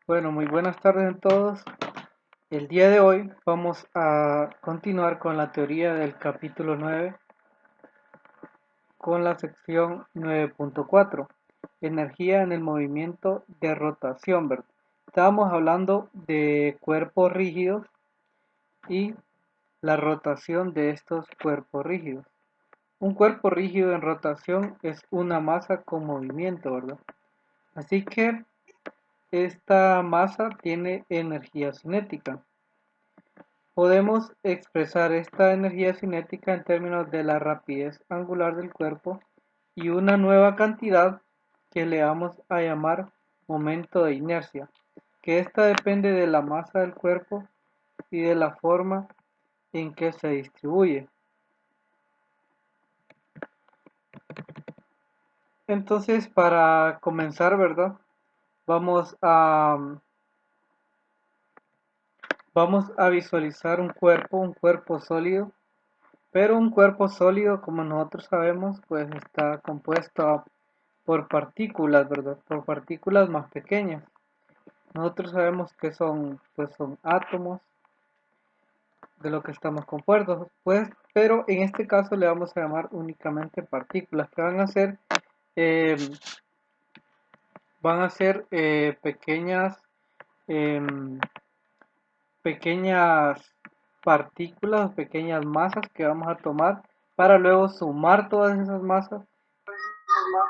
Bueno, muy buenas tardes a todos. El día de hoy vamos a continuar con la teoría del capítulo 9 con la sección 9.4, energía en el movimiento de rotación, ¿verdad? Estábamos hablando de cuerpos rígidos y la rotación de estos cuerpos rígidos. Un cuerpo rígido en rotación es una masa con movimiento, ¿verdad? Así que esta masa tiene energía cinética. Podemos expresar esta energía cinética en términos de la rapidez angular del cuerpo y una nueva cantidad que le vamos a llamar momento de inercia, que esta depende de la masa del cuerpo y de la forma en que se distribuye. Entonces, para comenzar, ¿verdad? Vamos a, vamos a visualizar un cuerpo sólido. Pero un cuerpo sólido, como nosotros sabemos, pues está compuesto por partículas, ¿verdad? Por partículas más pequeñas. Nosotros sabemos que son, pues son átomos de lo que estamos compuestos, pues, pero en este caso le vamos a llamar únicamente partículas, que eh, van a ser em, pequeñas partículas, pequeñas masas que vamos a tomar para luego sumar todas esas masas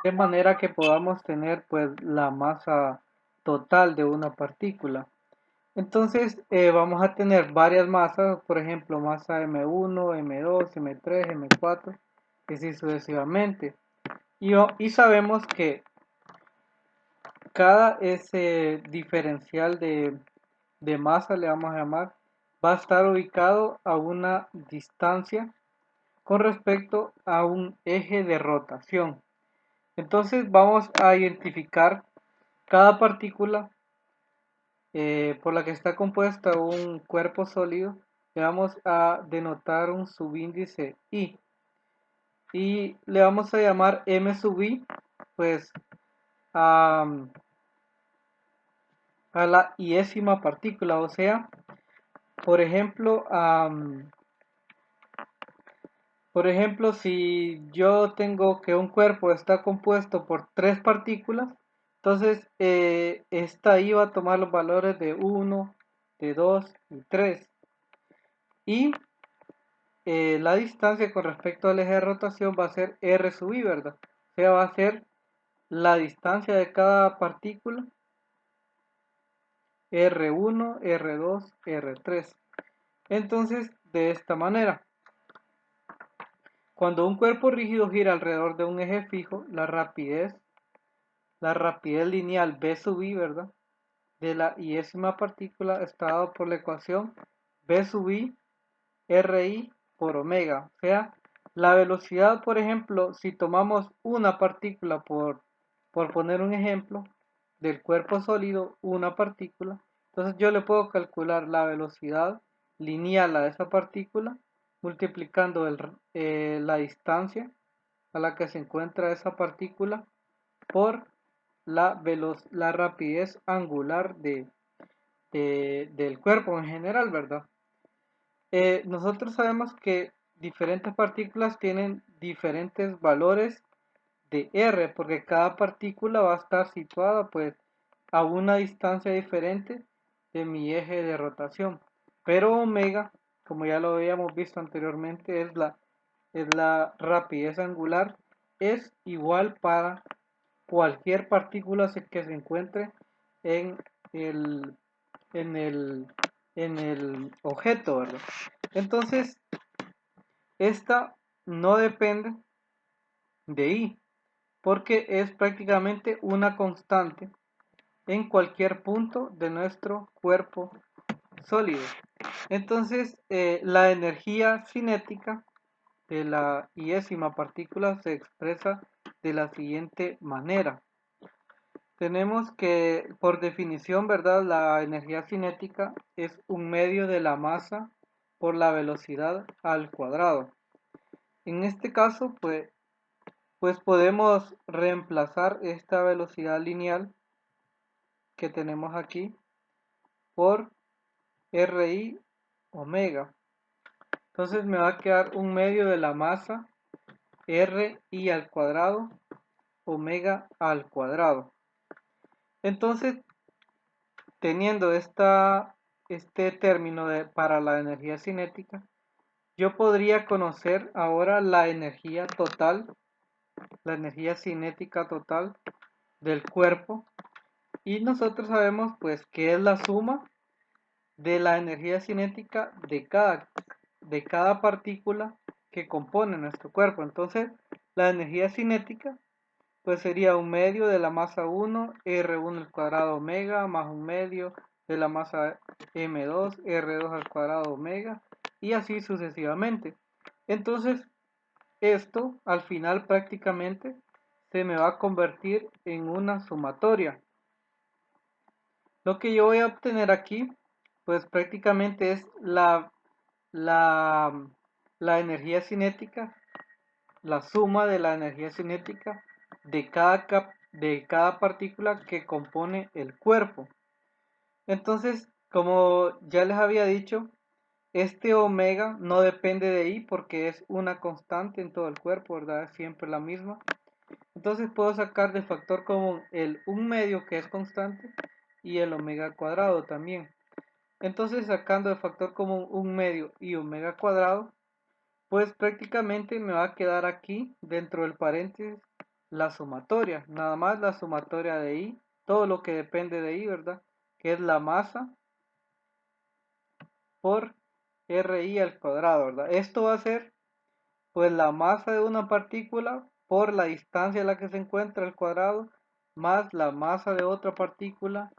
de manera que podamos tener pues la masa total de una partícula. Entonces vamos a tener varias masas, por ejemplo masa M1, M2, M3, M4, y así sucesivamente. Y sabemos que cada ese diferencial de masa, le vamos a llamar, va a estar ubicado a una distancia con respecto a un eje de rotación. Entonces vamos a identificar cada partícula por la que está compuesta un cuerpo sólido. Le vamos a denotar un subíndice I y le vamos a llamar M sub I, pues a, a la iésima partícula, o sea, por ejemplo, si yo tengo que un cuerpo está compuesto por tres partículas, entonces esta I va a tomar los valores de 1, de 2 y 3. Y la distancia con respecto al eje de rotación va a ser R sub I, ¿verdad? O sea, va a ser la distancia de cada partícula, R1, R2, R3. Entonces, de esta manera, cuando un cuerpo rígido gira alrededor de un eje fijo, la rapidez lineal v sub i, ¿verdad? De la iésima partícula está dado por la ecuación v sub i ri por omega. O sea, la velocidad, por ejemplo, si tomamos una partícula por poner un ejemplo, del cuerpo sólido, una partícula, entonces yo le puedo calcular la velocidad lineal a esa partícula multiplicando la distancia a la que se encuentra esa partícula por la rapidez angular del cuerpo en general, ¿verdad? Nosotros sabemos que diferentes partículas tienen diferentes valores de R, porque cada partícula va a estar situada pues a una distancia diferente de mi eje de rotación. Pero omega, como ya lo habíamos visto anteriormente, es la rapidez angular, es igual para cualquier partícula que se encuentre en el, en el, en el objeto, ¿verdad? Entonces, esta no depende de I, porque es prácticamente una constante en cualquier punto de nuestro cuerpo sólido. Entonces, la energía cinética de la iésima partícula se expresa de la siguiente manera. Tenemos que, por definición, ¿verdad? La energía cinética es un medio de la masa por la velocidad al cuadrado. En este caso, pues podemos reemplazar esta velocidad lineal que tenemos aquí por RI omega. Entonces me va a quedar 1/2 de la masa RI al cuadrado omega al cuadrado. Entonces, teniendo este término para la energía cinética, yo podría conocer ahora la energía total, la energía cinética total del cuerpo. Y nosotros sabemos pues que es la suma de la energía cinética de cada partícula que compone nuestro cuerpo. Entonces, la energía cinética pues sería 1/2 de la masa 1, R1 al cuadrado omega, más 1/2 de la masa M2, R2 al cuadrado omega, y así sucesivamente. Entonces, esto al final prácticamente se me va a convertir en una sumatoria. Lo que yo voy a obtener aquí, pues prácticamente es la, la energía cinética, la suma de la energía cinética de cada partícula que compone el cuerpo. Entonces, como ya les había dicho, este omega no depende de I porque es una constante en todo el cuerpo, ¿verdad? Es siempre la misma. Entonces puedo sacar de factor común el 1/2 que es constante y el omega cuadrado también. Entonces sacando de factor común 1/2 y omega cuadrado, pues prácticamente me va a quedar aquí dentro del paréntesis la sumatoria, nada más la sumatoria de I, todo lo que depende de I, ¿verdad? Que es la masa por RI al cuadrado, ¿verdad? Esto va a ser pues la masa de una partícula por la distancia a la que se encuentra al cuadrado, más la masa de otra partícula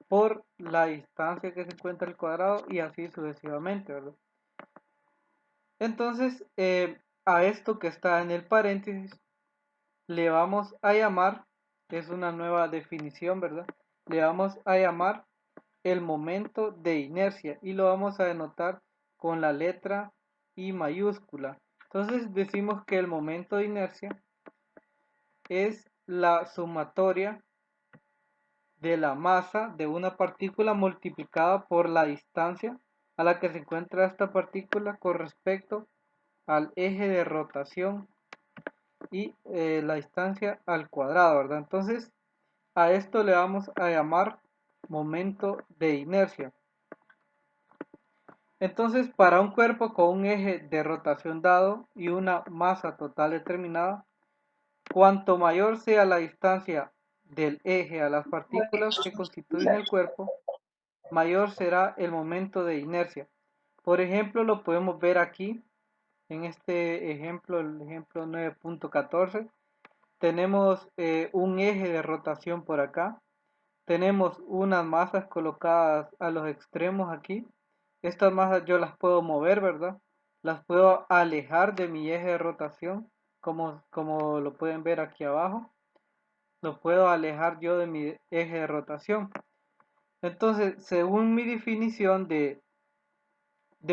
por la distancia que se encuentra al cuadrado, y así sucesivamente, ¿verdad? Entonces, a esto que está en el paréntesis le vamos a llamar, es una nueva definición, ¿verdad? Le vamos a llamar el momento de inercia y lo vamos a denotar con la letra I mayúscula. Entonces decimos que el momento de inercia es la sumatoria de la masa de una partícula multiplicada por la distancia a la que se encuentra esta partícula con respecto al eje de rotación y la distancia al cuadrado, ¿verdad? Entonces a esto le vamos a llamar momento de inercia. Entonces, para un cuerpo con un eje de rotación dado y una masa total determinada, cuanto mayor sea la distancia del eje a las partículas que constituyen el cuerpo, mayor será el momento de inercia. Por ejemplo, lo podemos ver aquí en este ejemplo, el ejemplo 9.14. Tenemos un eje de rotación por acá. Tenemos unas masas colocadas a los extremos aquí. Estas masas yo las puedo mover, ¿verdad? Las puedo alejar de mi eje de rotación, como lo pueden ver aquí abajo. Lo puedo alejar yo de mi eje de rotación. Entonces, según mi definición de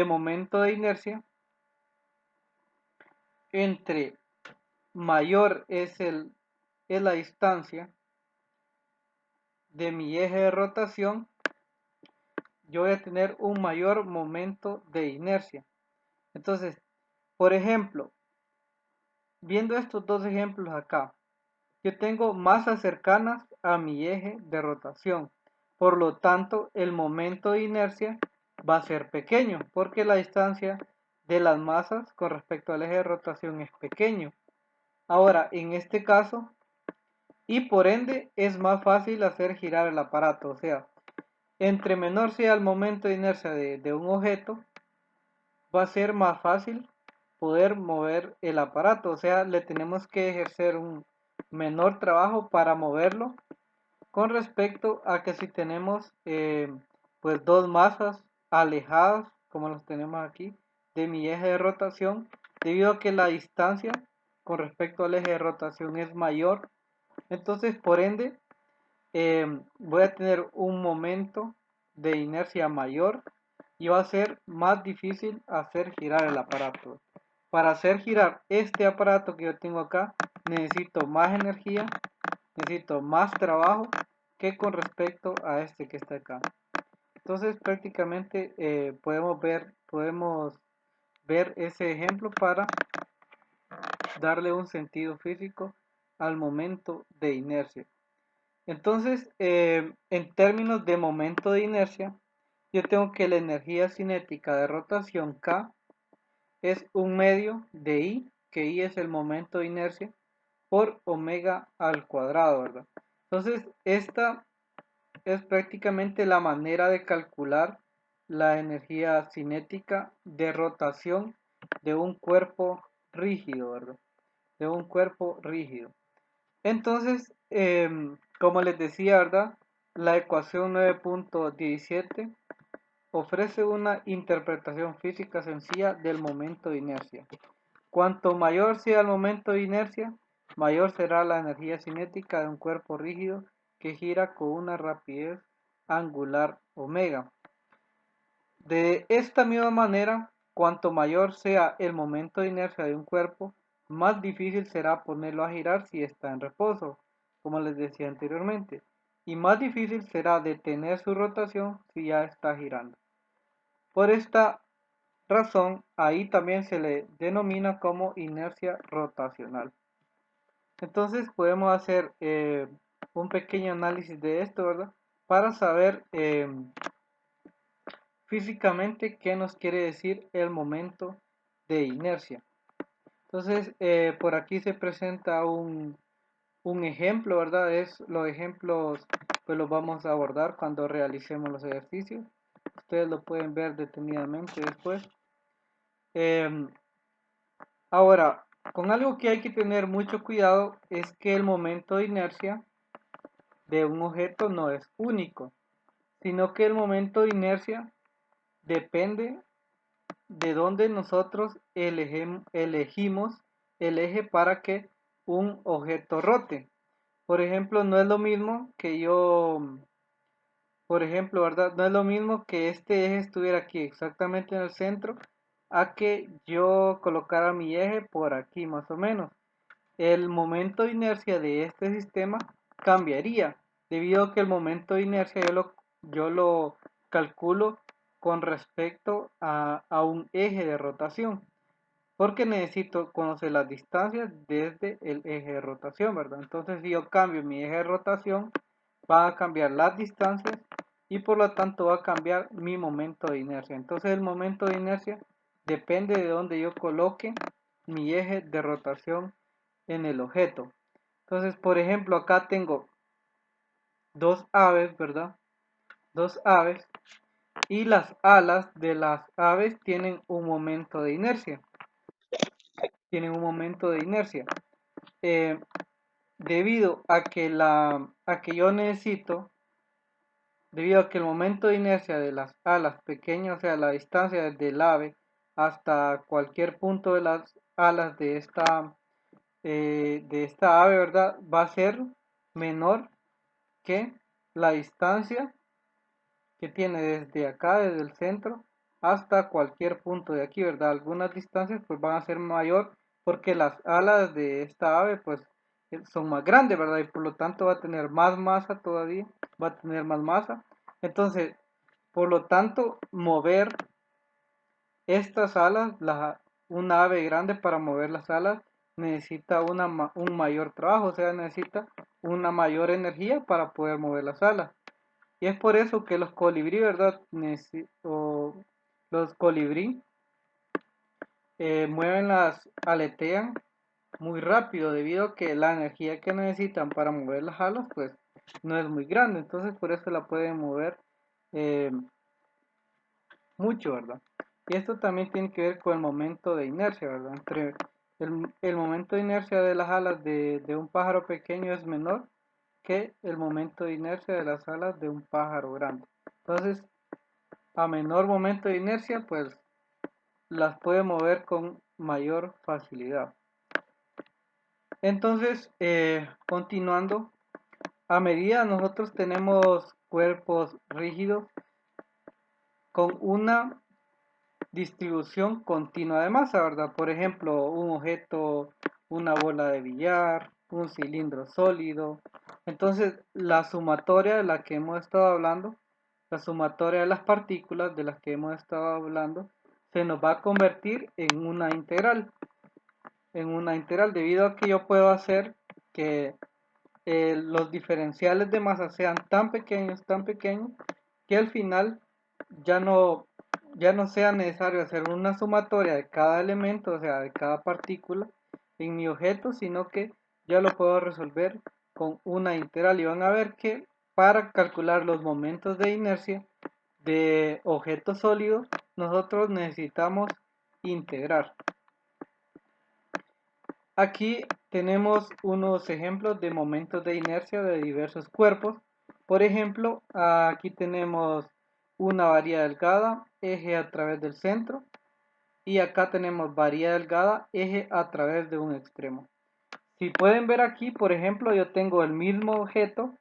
momento de inercia, entre mayor es la distancia de mi eje de rotación, yo voy a tener un mayor momento de inercia. Entonces, por ejemplo, viendo estos dos ejemplos acá, yo tengo masas cercanas a mi eje de rotación. Por lo tanto, el momento de inercia va a ser pequeño, porque la distancia de las masas con respecto al eje de rotación es pequeño. Ahora, en este caso, y por ende, es más fácil hacer girar el aparato. O sea, entre menor sea el momento de inercia de un objeto, va a ser más fácil poder mover el aparato. O sea, le tenemos que ejercer un menor trabajo para moverlo con respecto a que si tenemos pues dos masas alejadas, como las tenemos aquí, de mi eje de rotación, debido a que la distancia con respecto al eje de rotación es mayor. Entonces, por ende, voy a tener un momento de inercia mayor y va a ser más difícil hacer girar el aparato. Para hacer girar este aparato que yo tengo acá, necesito más energía, necesito más trabajo que con respecto a este que está acá. Entonces prácticamente podemos ver ese ejemplo para darle un sentido físico al momento de inercia. Entonces, en términos de momento de inercia, yo tengo que la energía cinética de rotación K es un medio de I, que I es el momento de inercia, por omega al cuadrado, ¿verdad? Entonces, esta es prácticamente la manera de calcular la energía cinética de rotación de un cuerpo rígido, ¿verdad? De un cuerpo rígido. Entonces, como les decía, ¿verdad? La ecuación 9.17 ofrece una interpretación física sencilla del momento de inercia. Cuanto mayor sea el momento de inercia, mayor será la energía cinética de un cuerpo rígido que gira con una rapidez angular omega. De esta misma manera, cuanto mayor sea el momento de inercia de un cuerpo, más difícil será ponerlo a girar si está en reposo, como les decía anteriormente, y más difícil será detener su rotación si ya está girando. Por esta razón, ahí también se le denomina como inercia rotacional. Entonces podemos hacer un pequeño análisis de esto, ¿verdad? Para saber físicamente qué nos quiere decir el momento de inercia. Entonces, por aquí se presenta un ejemplo, ¿verdad? Los ejemplos pues los vamos a abordar cuando realicemos los ejercicios. Ustedes lo pueden ver detenidamente después. Ahora, con algo que hay que tener mucho cuidado es que el momento de inercia de un objeto no es único, sino que el momento de inercia depende de dónde nosotros elegimos el eje para que un objeto rote. Por ejemplo, no es lo mismo que por ejemplo, ¿verdad? No es lo mismo que este eje estuviera aquí exactamente en el centro a que yo colocara mi eje por aquí más o menos. El momento de inercia de este sistema cambiaría, debido a que el momento de inercia yo lo calculo con respecto a un eje de rotación, porque necesito conocer las distancias desde el eje de rotación, ¿verdad? Entonces, si yo cambio mi eje de rotación, va a cambiar las distancias y por lo tanto va a cambiar mi momento de inercia. Entonces, el momento de inercia depende de donde yo coloque mi eje de rotación en el objeto. Entonces, por ejemplo, acá tengo dos aves, ¿verdad? Dos aves y las alas de las aves tienen un momento de inercia. Tienen un momento de inercia. Eh, debido a que yo necesito, debido a que el momento de inercia de las alas pequeñas, o sea, la distancia desde el ave hasta cualquier punto de las alas de esta ave, ¿verdad? Va a ser menor que la distancia que tiene desde acá, desde el centro, hasta cualquier punto de aquí, ¿verdad? Algunas distancias pues van a ser mayor porque las alas de esta ave pues son más grandes, ¿verdad? Y por lo tanto va a tener más masa todavía, va a tener más masa. Entonces, por lo tanto, mover estas alas, una ave grande para mover las alas necesita un mayor trabajo, o sea, necesita una mayor energía para poder mover las alas. Y es por eso que los colibrí, ¿verdad? Los colibrí aletean muy rápido debido a que la energía que necesitan para mover las alas, pues no es muy grande. Entonces por eso la pueden mover eh, mucho, ¿verdad? Y esto también tiene que ver con el momento de inercia, ¿verdad? Entre el momento de inercia de las alas de un pájaro pequeño es menor que el momento de inercia de las alas de un pájaro grande. Entonces, a menor momento de inercia, pues las puede mover con mayor facilidad. Entonces, continuando, a medida nosotros tenemos cuerpos rígidos con una distribución continua de masa, ¿verdad? Por ejemplo, un objeto, una bola de billar, un cilindro sólido. Entonces, la sumatoria de la que hemos estado hablando la sumatoria de las partículas de las que hemos estado hablando, se nos va a convertir en una integral, debido a que yo puedo hacer que los diferenciales de masa sean tan pequeños, que al final ya no, ya no sea necesario hacer una sumatoria de cada elemento, o sea, de cada partícula en mi objeto, sino que ya lo puedo resolver con una integral. Y van a ver que para calcular los momentos de inercia de objetos sólidos, nosotros necesitamos integrar. Aquí tenemos unos ejemplos de momentos de inercia de diversos cuerpos. Por ejemplo, aquí tenemos una varilla delgada, eje a través del centro, y acá tenemos varilla delgada, eje a través de un extremo. Si pueden ver aquí, por ejemplo, yo tengo el mismo objeto,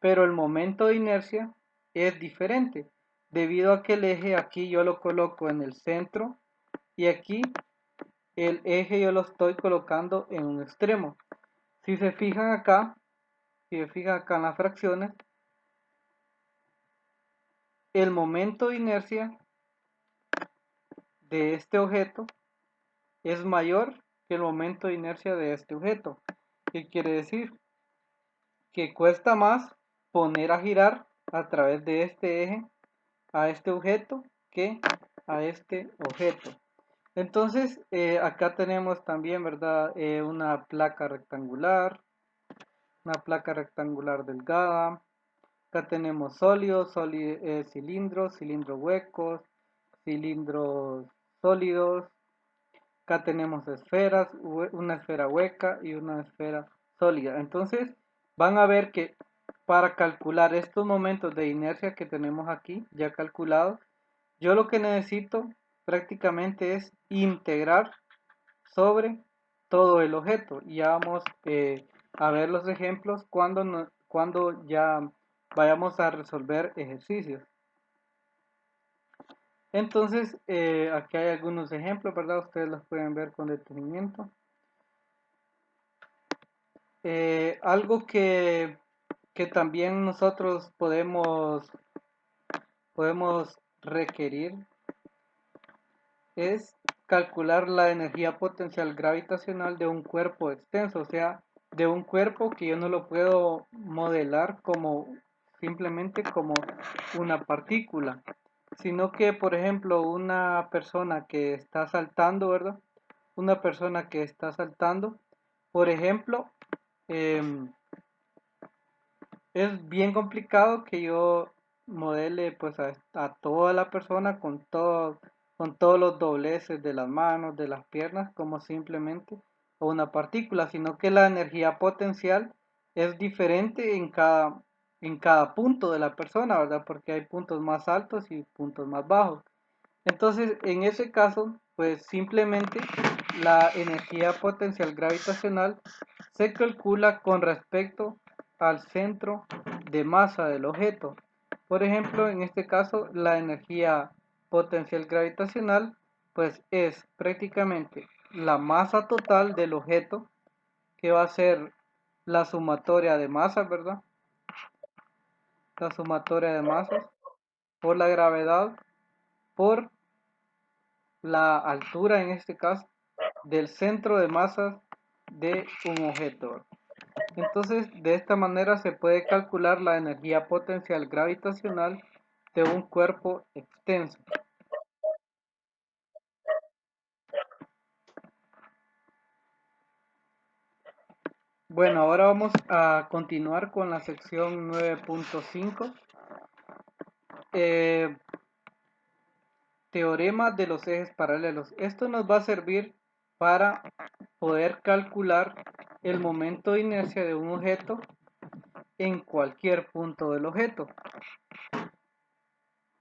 pero el momento de inercia es diferente, debido a que el eje aquí yo lo coloco en el centro y aquí el eje yo lo estoy colocando en un extremo. Si se fijan acá, si se fijan acá en las fracciones, el momento de inercia de este objeto es mayor que el momento de inercia de este objeto. ¿Qué quiere decir? Que cuesta más poner a girar a través de este eje a este objeto que a este objeto. Entonces, acá tenemos también, ¿verdad? Una placa rectangular delgada. Acá tenemos sólidos, cilindros, cilindros huecos, cilindros sólidos. Acá tenemos esferas, una esfera hueca y una esfera sólida. Entonces, van a ver que para calcular estos momentos de inercia que tenemos aquí, ya calculados, yo lo que necesito prácticamente es integrar sobre todo el objeto. Y ya vamos a ver los ejemplos cuando ya vayamos a resolver ejercicios. Entonces, aquí hay algunos ejemplos, ¿verdad? Ustedes los pueden ver con detenimiento. Algo que también nosotros podemos requerir es calcular la energía potencial gravitacional de un cuerpo extenso, o sea, de un cuerpo que yo no lo puedo modelar como simplemente como una partícula, sino que, por ejemplo, una persona que está saltando, ¿verdad? Una persona que está saltando, por ejemplo, em, es bien complicado que yo modele pues a toda la persona con todos los dobleces de las manos, de las piernas, como simplemente una partícula, sino que la energía potencial es diferente en cada punto de la persona, ¿verdad? Porque hay puntos más altos y puntos más bajos. Entonces, en ese caso, pues simplemente la energía potencial gravitacional se calcula con respecto al centro de masa del objeto. Por ejemplo, en este caso, la energía potencial gravitacional pues es prácticamente la masa total del objeto, que va a ser la sumatoria de masas, ¿verdad? La sumatoria de masas por la gravedad por la altura, en este caso, del centro de masas de un objeto. Entonces, de esta manera se puede calcular la energía potencial gravitacional de un cuerpo extenso. Bueno, ahora vamos a continuar con la sección 9.5. Eh, Teorema de los ejes paralelos. Esto nos va a servir para poder calcular el momento de inercia de un objeto en cualquier punto del objeto.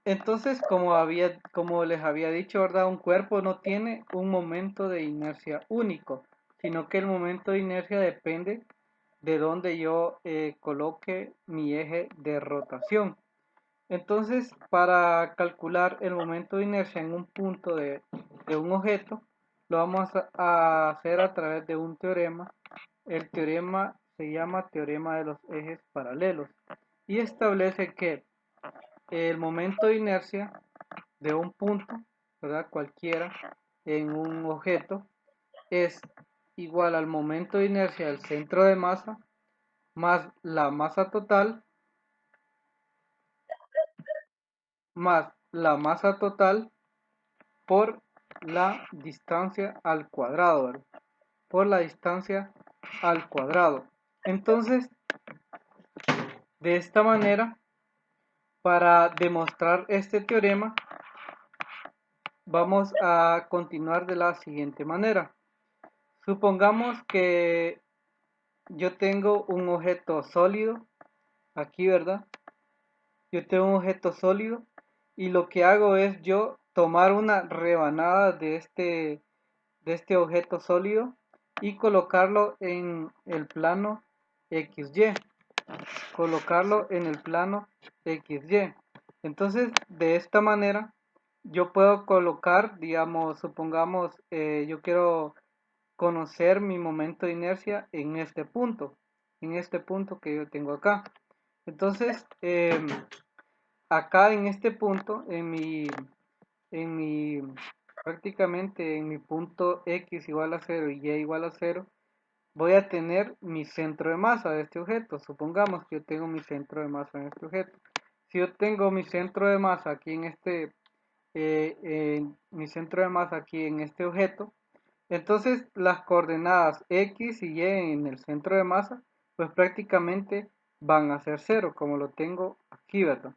Entonces, como les había dicho, ¿verdad? Un cuerpo no tiene un momento de inercia único, sino que el momento de inercia depende de donde yo coloque mi eje de rotación. Entonces, para calcular el momento de inercia en un punto de un objeto, lo vamos a hacer a través de un teorema. El teorema se llama teorema de los ejes paralelos y establece que el momento de inercia de un punto, ¿verdad? Cualquiera en un objeto es igual al momento de inercia del centro de masa más la masa total por la distancia al cuadrado, ¿verdad? Por la distancia al cuadrado. Entonces, de esta manera, para demostrar este teorema, vamos a continuar de la siguiente manera. Supongamos que yo tengo un objeto sólido, aquí, ¿verdad? Yo tengo un objeto sólido y lo que hago es yo tomar una rebanada de este objeto sólido y colocarlo en el plano XY. Colocarlo en el plano XY. Entonces, de esta manera, yo puedo colocar, digamos, supongamos, yo quiero conocer mi momento de inercia en este punto que yo tengo acá. Entonces, acá en este punto, en mi, prácticamente en mi punto X igual a 0 y Y igual a 0, voy a tener mi centro de masa de este objeto. Supongamos que yo tengo mi centro de masa en este objeto. Si yo tengo mi centro de masa aquí mi centro de masa aquí en este objeto, entonces las coordenadas X y Y en el centro de masa, pues prácticamente van a ser 0, como lo tengo aquí, ¿verdad?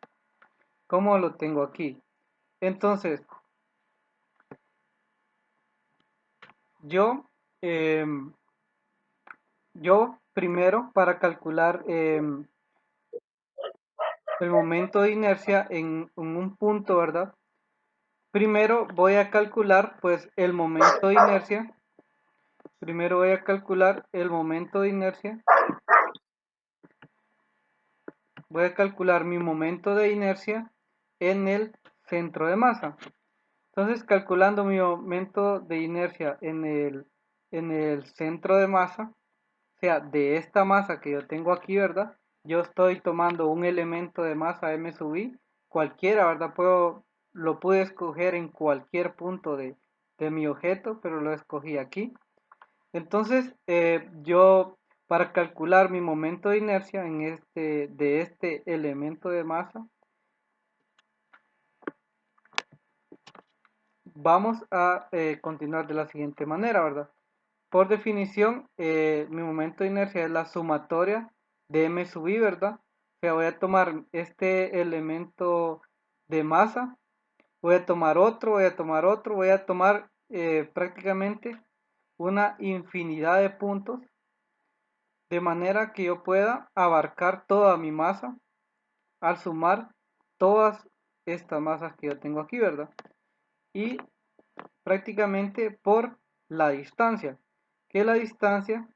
Como lo tengo aquí. Entonces, yo, yo primero para calcular el momento de inercia en un punto, ¿verdad? Primero voy a calcular pues el momento de inercia. Primero voy a calcular el momento de inercia. Voy a calcular mi momento de inercia en el centro de masa. Entonces, calculando mi momento de inercia en el centro de masa, o sea, de esta masa que yo tengo aquí, ¿verdad? Yo estoy tomando un elemento de masa m sub i, cualquiera, ¿verdad? Lo pude escoger en cualquier punto de mi objeto, pero lo escogí aquí. Entonces, yo para calcular mi momento de inercia de este elemento de masa, vamos a continuar de la siguiente manera, ¿verdad? Por definición, mi momento de inercia es la sumatoria de m sub i, ¿verdad? O sea, voy a tomar este elemento de masa, voy a tomar otro, voy a tomar otro, voy a tomar prácticamente una infinidad de puntos, de manera que yo pueda abarcar toda mi masa al sumar todas estas masas que yo tengo aquí, ¿verdad? Y prácticamente por la distancia, que la distancia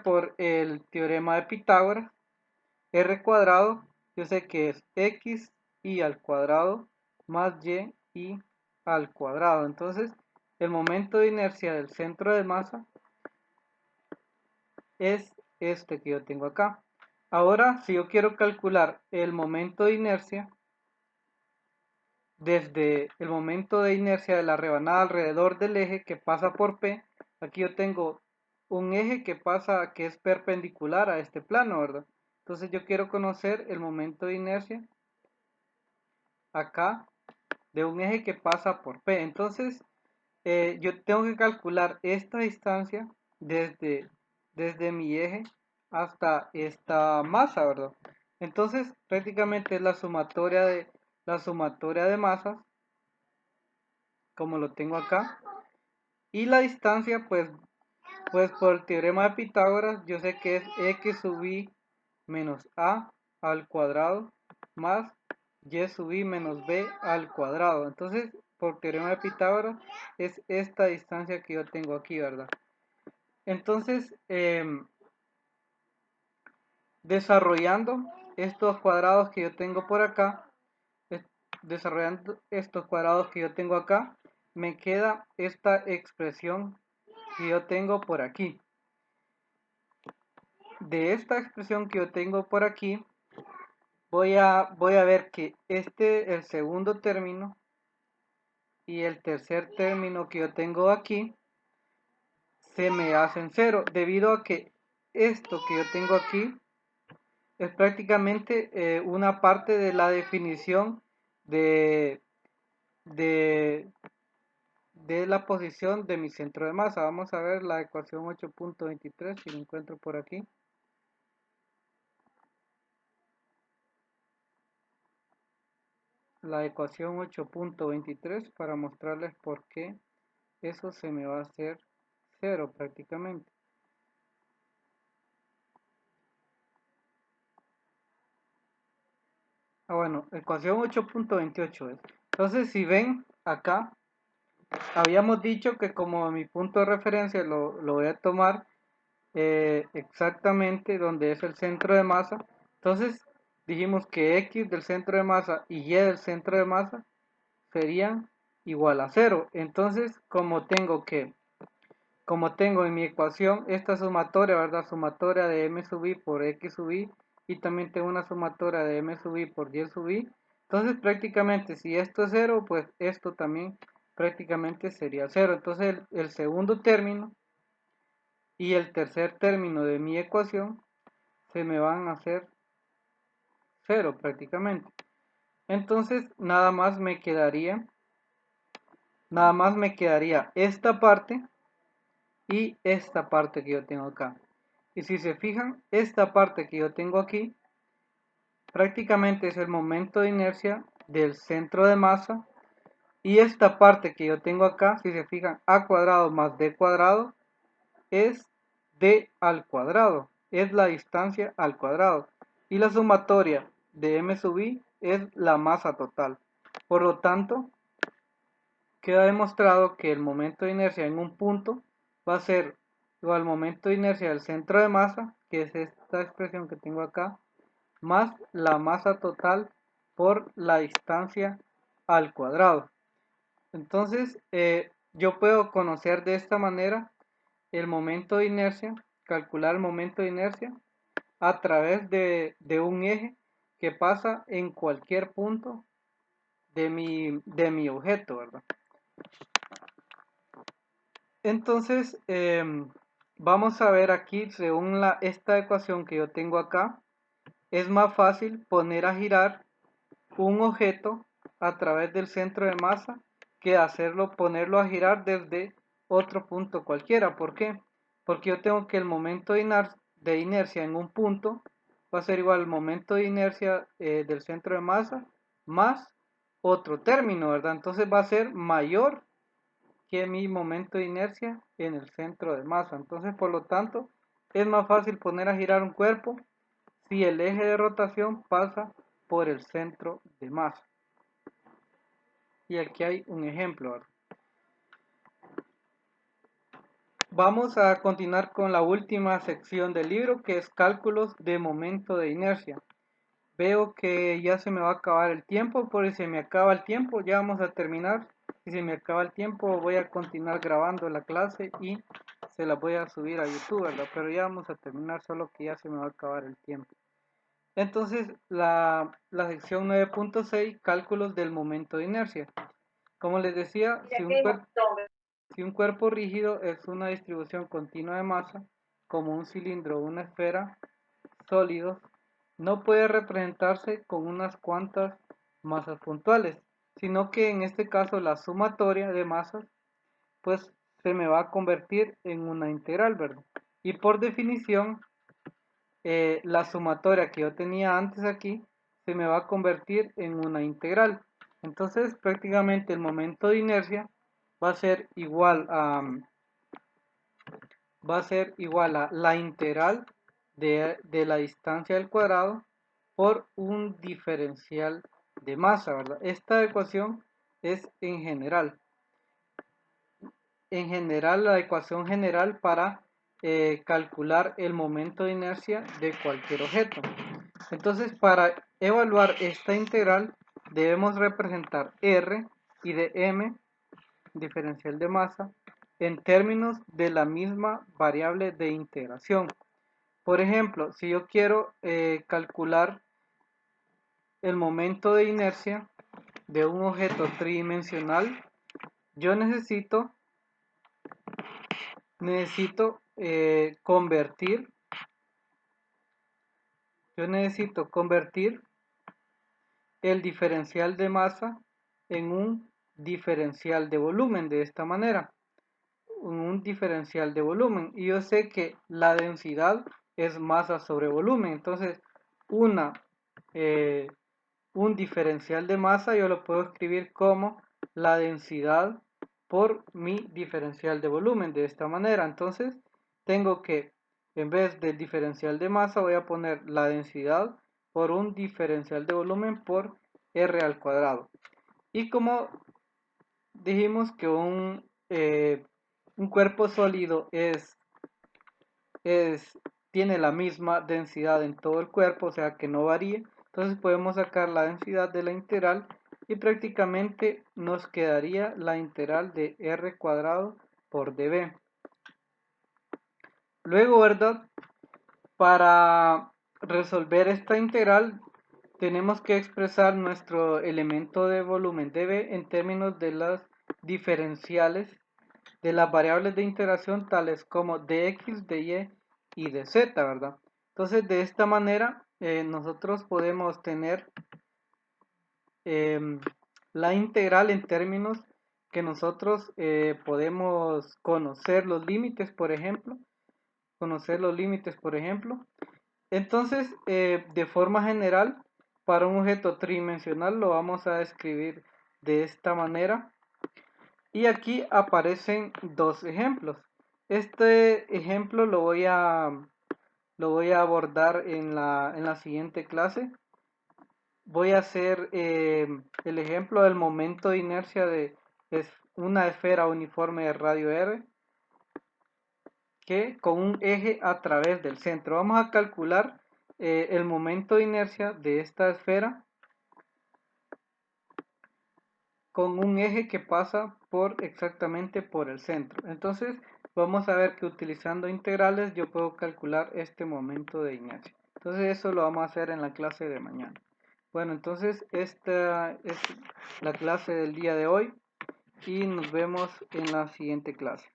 por el teorema de Pitágoras, r cuadrado, yo sé que es x y al cuadrado más y al cuadrado. Entonces, el momento de inercia del centro de masa es este que yo tengo acá. Ahora, si yo quiero calcular el momento de inercia, desde el momento de inercia de la rebanada alrededor del eje que pasa por P, aquí yo tengo un eje que es perpendicular a este plano, ¿verdad? Entonces yo quiero conocer el momento de inercia acá de un eje que pasa por P. Entonces yo tengo que calcular esta distancia desde mi eje hasta esta masa, ¿verdad? Entonces prácticamente es la sumatoria de masas, como lo tengo acá. Y la distancia, pues por el teorema de Pitágoras, yo sé que es x sub i menos a al cuadrado más y sub i menos b al cuadrado. Entonces, por teorema de Pitágoras, es esta distancia que yo tengo aquí, ¿verdad? Entonces, desarrollando estos cuadrados que yo tengo por acá, desarrollando estos cuadrados que yo tengo acá, me queda esta expresión que yo tengo por aquí. De esta expresión que yo tengo por aquí, voy a ver que el segundo término y el tercer término que yo tengo aquí, se me hacen cero, debido a que esto que yo tengo aquí es prácticamente una parte de la definición de, de, de la posición de mi centro de masa. Vamos a ver la ecuación 8.23, si lo encuentro por aquí. La ecuación 8.23 para mostrarles por qué eso se me va a hacer cero prácticamente. Bueno, ecuación 8.28 es. Entonces, si ven acá, habíamos dicho que como mi punto de referencia lo voy a tomar exactamente donde es el centro de masa. Entonces, dijimos que X del centro de masa y Y del centro de masa serían igual a cero. Entonces, como tengo en mi ecuación esta sumatoria, ¿verdad? Sumatoria de m sub i por x sub i, y también tengo una sumatoria de m sub i por y sub i. Entonces prácticamente si esto es cero, pues esto también prácticamente sería cero. Entonces el segundo término y el tercer término de mi ecuación se me van a hacer cero prácticamente. Entonces nada más me quedaría esta parte y esta parte que yo tengo acá. Y si se fijan, esta parte que yo tengo aquí prácticamente es el momento de inercia del centro de masa, y esta parte que yo tengo acá, si se fijan, a cuadrado más d cuadrado es d al cuadrado, es la distancia al cuadrado, y la sumatoria de m sub i es la masa total. Por lo tanto, queda demostrado que el momento de inercia en un punto va a ser igual al momento de inercia del centro de masa, que es esta expresión que tengo acá, más la masa total por la distancia al cuadrado. Entonces, yo puedo conocer de esta manera el momento de inercia, calcular el momento de inercia a través de un eje que pasa en cualquier punto de mi objeto, ¿verdad? Entonces, vamos a ver aquí, según esta ecuación que yo tengo acá, es más fácil poner a girar un objeto a través del centro de masa que ponerlo a girar desde otro punto cualquiera. ¿Por qué? Porque yo tengo que el momento de inercia en un punto va a ser igual al momento de inercia del centro de masa más otro término, ¿verdad? Entonces va a ser mayor que mi momento de inercia en el centro de masa. Entonces, por lo tanto, es más fácil poner a girar un cuerpo si el eje de rotación pasa por el centro de masa. Y aquí hay un ejemplo, ¿verdad? Vamos a continuar con la última sección del libro, que es cálculos de momento de inercia. Veo que ya se me va a acabar el tiempo, por si se me acaba el tiempo ya vamos a terminar. Si se me acaba el tiempo voy a continuar grabando la clase y se la voy a subir a YouTube, ¿verdad? Pero ya vamos a terminar, solo que ya se me va a acabar el tiempo. Entonces, la sección 9.6, cálculos del momento de inercia. Como les decía, si un cuerpo rígido es una distribución continua de masa, como un cilindro o una esfera, sólidos, no puede representarse con unas cuantas masas puntuales, sino que en este caso la sumatoria de masas, pues se me va a convertir en una integral, ¿verdad? Y por definición, la sumatoria que yo tenía antes aquí se me va a convertir en una integral. Entonces prácticamente el momento de inercia va a ser igual a la integral de la distancia al cuadrado por un diferencial de masa, ¿verdad? Esta ecuación es en general. En general, la ecuación general para calcular el momento de inercia de cualquier objeto. Entonces, para evaluar esta integral, debemos representar R y de M, diferencial de masa, en términos de la misma variable de integración. Por ejemplo, si yo quiero calcular el momento de inercia de un objeto tridimensional, yo necesito convertir el diferencial de masa en un diferencial de volumen, de esta manera, un diferencial de volumen, y yo sé que la densidad es masa sobre volumen. Entonces una un diferencial de masa yo lo puedo escribir como la densidad por mi diferencial de volumen, de esta manera. Entonces tengo que, en vez del diferencial de masa, voy a poner la densidad por un diferencial de volumen por R al cuadrado. Y como dijimos que un cuerpo sólido tiene la misma densidad en todo el cuerpo, o sea que no varía, entonces podemos sacar la densidad de la integral y prácticamente nos quedaría la integral de R cuadrado por dB. Luego, ¿verdad? Para resolver esta integral tenemos que expresar nuestro elemento de volumen dB en términos de las diferenciales de las variables de integración tales como de x, de y y de z, ¿verdad? Entonces de esta manera nosotros podemos tener la integral en términos que nosotros podemos conocer los límites, por ejemplo. Entonces, de forma general, para un objeto tridimensional lo vamos a escribir de esta manera. Y aquí aparecen dos ejemplos. Este ejemplo lo voy a abordar en la siguiente clase. Voy a hacer el ejemplo del momento de inercia de una esfera uniforme de radio R que con un eje a través del centro. Vamos a calcular el momento de inercia de esta esfera con un eje que pasa exactamente por el centro. Entonces vamos a ver que utilizando integrales yo puedo calcular este momento de inercia. Entonces eso lo vamos a hacer en la clase de mañana. Bueno, entonces esta es la clase del día de hoy y nos vemos en la siguiente clase.